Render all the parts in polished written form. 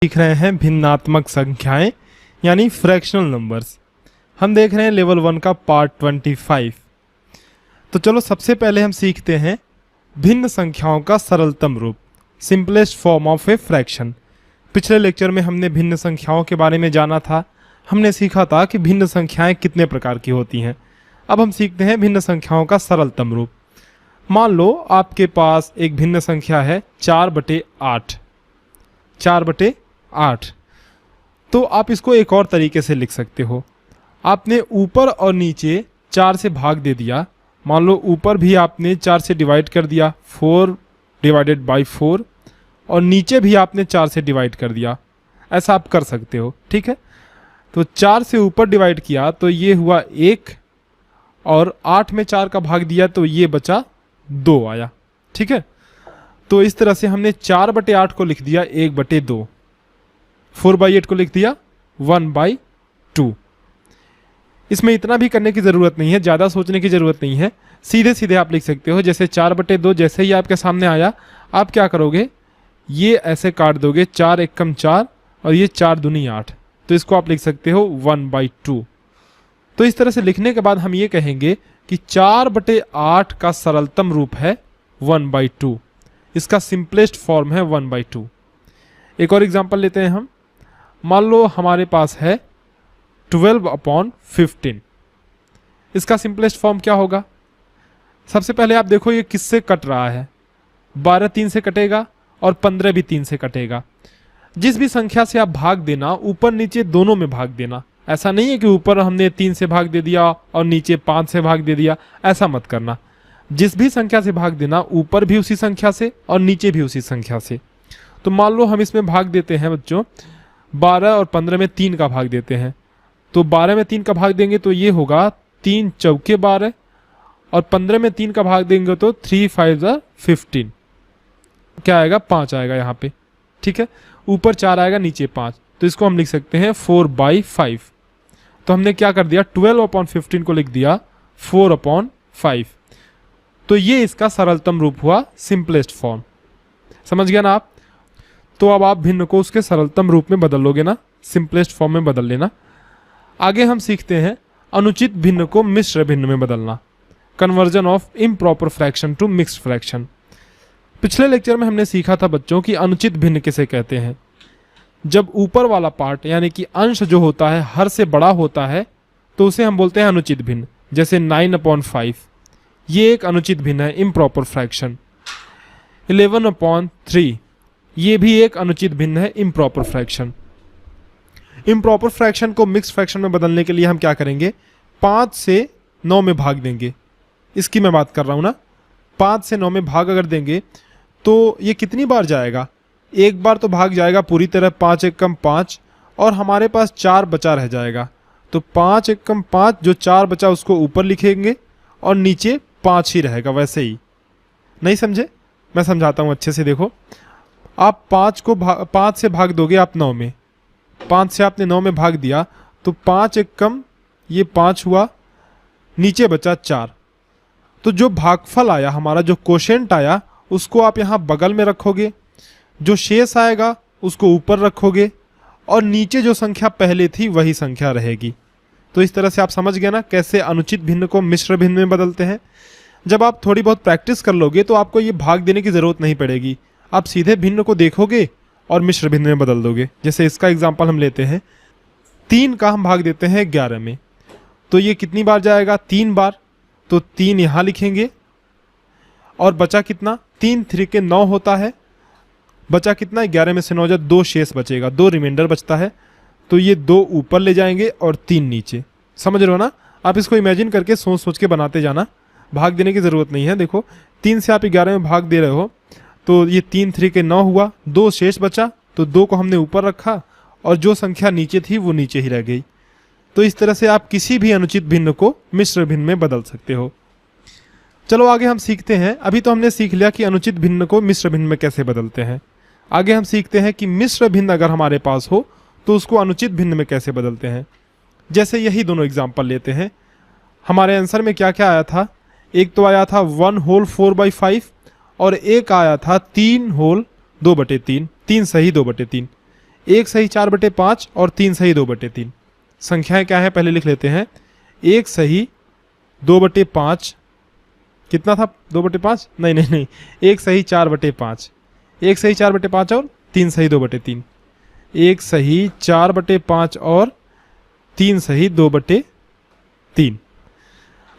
सीख रहे हैं भिन्नात्मक संख्याएं यानी फ्रैक्शनल नंबर्स। हम देख रहे हैं लेवल 1 का पार्ट 25। तो चलो सबसे पहले हम सीखते हैं भिन्न संख्याओं का सरलतम रूप, simplest form of a fraction. पिछले लेक्चर में हमने भिन्न संख्याओं के बारे में जाना था। हमने सीखा था कि भिन्न संख्याएं कितने प्रकार की होती हैं। अब हम सीखते हैं भिन्न संख्याओं का सरलतम रूप। मान लो आपके पास एक भिन्न संख्या है 4/8। 4/8। तो आप इसको एक और तरीके से लिख सकते हो। आपने ऊपर और नीचे 4 से भाग दे दिया। मान लो ऊपर भी आपने 4 से डिवाइड कर दिया, 4/4, और नीचे भी आपने 4 से डिवाइड कर दिया। ऐसा आप कर सकते हो, ठीक है। तो 4 से ऊपर डिवाइड किया तो ये हुआ 1, और 8 में 4 का भाग दिया तो ये बचा 2 आया, ठीक है। तो इस तरह से हमने 4/8 को लिख दिया 1/2, 4/8 को लिख दिया 1/2। इसमें इतना भी करने की ज़रूरत नहीं है, ज़्यादा सोचने की ज़रूरत नहीं है। सीधे सीधे आप लिख सकते हो। जैसे 4/2 जैसे ही आपके सामने आया, आप क्या करोगे, ये ऐसे काट दोगे, 4 एकम 4 और ये 4 दूनी 8, तो इसको आप लिख सकते हो 1/2। तो इस तरह से लिखने के बाद हम ये कहेंगे कि 4/8 का सरलतम रूप है 1/2। इसका सिंपलेस्ट फॉर्म है 1/2। एक और एग्जांपल लेते हैं हम। मान लो हमारे पास है 12/15। इसका सिंपलेस्ट फॉर्म क्या होगा? सबसे पहले आप देखो ये किससे कट रहा है। 12 3 से कटेगा और 15 भी 3 से कटेगा। जिस भी संख्या से आप भाग देना, ऊपर नीचे दोनों में भाग देना। ऐसा नहीं है कि ऊपर हमने 3 से भाग दे दिया और नीचे 5 से भाग दे दिया, ऐसा मत करना। जिस भी संख्या से भाग देना, ऊपर भी उसी संख्या से और नीचे भी उसी संख्या से। तो मान लो हम इसमें भाग देते हैं बच्चों, 12 और 15 में 3 का भाग देते हैं। तो 12 में 3 का भाग देंगे तो ये होगा 3 चौके 12, और 15 में 3 का भाग देंगे तो 3 5 15। क्या आएगा? 5 आएगा यहाँ पे, ठीक है। ऊपर 4 आएगा, नीचे 5, तो इसको हम लिख सकते हैं 4/5। तो हमने क्या कर दिया, 12/15 को लिख दिया 4/5। तो ये इसका सरलतम रूप हुआ, सिंपलेस्ट फॉर्म। समझ गया ना आप? तो अब आप भिन्न को उसके सरलतम रूप में बदल लोगे ना, सिंपलेस्ट फॉर्म में बदल लेना। आगे हम सीखते हैं अनुचित भिन्न को मिश्र भिन्न में बदलना, conversion of improper fraction to mixed fraction. पिछले लेक्चर में हमने सीखा था बच्चों कि अनुचित भिन्न किसे कहते हैं। जब ऊपर वाला पार्ट यानी कि अंश जो होता है हर से बड़ा होता है तो उसे हम बोलते हैं अनुचित भिन्न। जैसे 9/5, ये एक अनुचित भिन्न है, इम्प्रॉपर फ्रैक्शन। 11/3, ये भी एक अनुचित भिन्न है, इम्प्रॉपर फ्रैक्शन। इम्प्रॉपर फ्रैक्शन को मिक्स फ्रैक्शन में बदलने के लिए हम क्या करेंगे, 5 से 9 में भाग देंगे। इसकी मैं बात कर रहा हूँ ना। 5 से 9 में भाग अगर देंगे तो ये कितनी बार जाएगा? एक बार तो भाग जाएगा पूरी तरह, 5 एकम 5, और हमारे पास 4 बचा रह जाएगा। तो 5 एकम 5, जो 4 बचा उसको ऊपर लिखेंगे और नीचे 5 ही रहेगा वैसे ही। नहीं समझे? मैं समझाता हूँ अच्छे से। देखो, आप 5 से भाग दोगे आप 9 में। 5 से आपने 9 में भाग दिया तो 5 एकम ये 5 हुआ, नीचे बचा 4। तो जो भागफल आया हमारा, जो कोशेंट आया, उसको आप यहाँ बगल में रखोगे। जो शेष आएगा उसको ऊपर रखोगे, और नीचे जो संख्या पहले थी वही संख्या रहेगी। तो इस तरह से आप समझ गए ना कैसे अनुचित भिन्न को मिश्र भिन्न में बदलते हैं। जब आप थोड़ी बहुत प्रैक्टिस कर लोगे तो आपको ये भाग देने की ज़रूरत नहीं पड़ेगी। आप सीधे भिन्न को देखोगे और मिश्र भिन्न में बदल दोगे। जैसे इसका एग्जाम्पल हम लेते हैं, 3 का हम भाग देते हैं 11 में, तो ये कितनी बार जाएगा? 3 बार। तो 3 यहाँ लिखेंगे, और बचा कितना? 3 3 के 9 होता है। बचा कितना? 11 में से 9 जब 2 शेष बचेगा, 2 रिमाइंडर बचता है। तो ये 2 ऊपर ले जाएंगे और 3 नीचे। समझ रहे हो ना? आप इसको इमेजिन करके सोच सोच के बनाते जाना, भाग देने की ज़रूरत नहीं है। देखो, 3 से आप 11 में भाग दे रहे हो, तो ये 3 3 के 9 हुआ, 2 शेष बचा, तो 2 को हमने ऊपर रखा और जो संख्या नीचे थी वो नीचे ही रह गई। तो इस तरह से आप किसी भी अनुचित भिन्न को मिश्र भिन्न में बदल सकते हो। चलो आगे हम सीखते हैं। अभी तो हमने सीख लिया कि अनुचित भिन्न को मिश्र भिन्न में कैसे बदलते हैं। आगे हम सीखते हैं कि मिश्र भिन्न अगर हमारे पास हो तो उसको अनुचित भिन्न में कैसे बदलते हैं। जैसे यही दोनों एग्जाम्पल लेते हैं। हमारे आंसर में क्या क्या आया था? एक तो आया था 1 होल 4/5, और एक आया था 3 होल 2/3। 3 सही 2/3। 1 सही 4/5 और 3 सही 2/3। संख्याएं क्या है पहले लिख लेते हैं। 1 सही 2/5, कितना था 2/5? नहीं नहीं नहीं, 1 सही 4/5, 1 सही 4/5 और 3 सही 2/3, 1 सही 4/5 और 3 सही 2/3।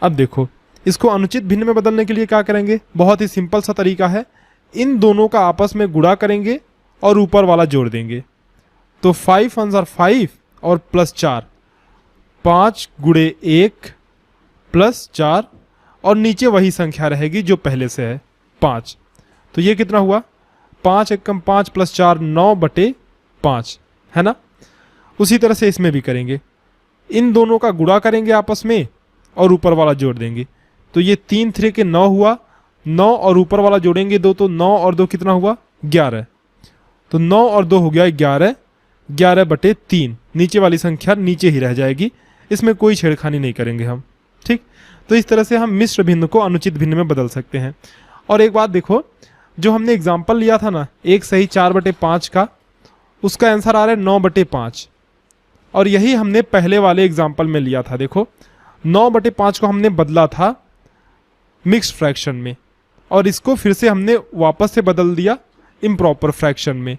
अब देखो इसको अनुचित भिन्न में बदलने के लिए क्या करेंगे, बहुत ही सिंपल सा तरीका है। इन दोनों का आपस में गुणा करेंगे और ऊपर वाला जोड़ देंगे। तो 5 1 are 5 और प्लस 4, 5 गुणे 1 प्लस 4 और नीचे वही संख्या रहेगी जो पहले से है 5। तो ये कितना हुआ, 5 एकम 5 प्लस 4 9/5 है ना। उसी तरह से इसमें भी करेंगे, इन दोनों का गुणा करेंगे आपस में और ऊपर वाला जोड़ देंगे। तो ये 3 3 के 9 हुआ, 9 और ऊपर वाला जोड़ेंगे 2, तो 9 और 2 कितना हुआ 11। तो 9 और 2 हो गया 11, 11/3। नीचे वाली संख्या नीचे ही रह जाएगी, इसमें कोई छेड़खानी नहीं करेंगे हम। ठीक, तो इस तरह से हम मिश्र भिन्न को अनुचित भिन्न में बदल सकते हैं। और एक बात देखो, जो हमने एग्जाम्पल लिया था ना 1 सही 4/5 का, उसका आंसर आ रहा है 9/5। और यही हमने पहले वाले एग्जाम्पल में लिया था। देखो 9/5 को हमने बदला था मिक्स्ड फ्रैक्शन में, और इसको फिर से हमने वापस से बदल दिया इम्प्रॉपर फ्रैक्शन में।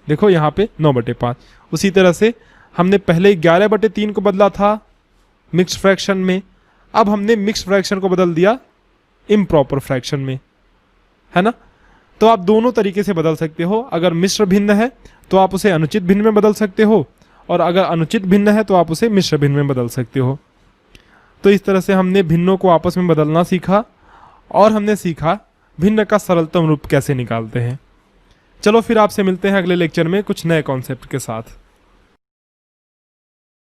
देखो यहाँ पे 9/5। उसी तरह से हमने पहले 11/3 को बदला था मिक्स्ड फ्रैक्शन में, अब हमने मिक्स्ड फ्रैक्शन को बदल दिया इम्प्रॉपर फ्रैक्शन में, है ना। तो आप दोनों तरीके से बदल सकते हो। अगर मिश्र भिन्न है तो आप उसे अनुचित भिन्न में बदल सकते हो, और अगर अनुचित भिन्न है तो आप उसे मिश्र भिन्न में बदल सकते हो। तो इस तरह से हमने भिन्नों को आपस में बदलना सीखा, और हमने सीखा भिन्न का सरलतम रूप कैसे निकालते हैं। चलो फिर आपसे मिलते हैं अगले लेक्चर में कुछ नए कॉन्सेप्ट के साथ।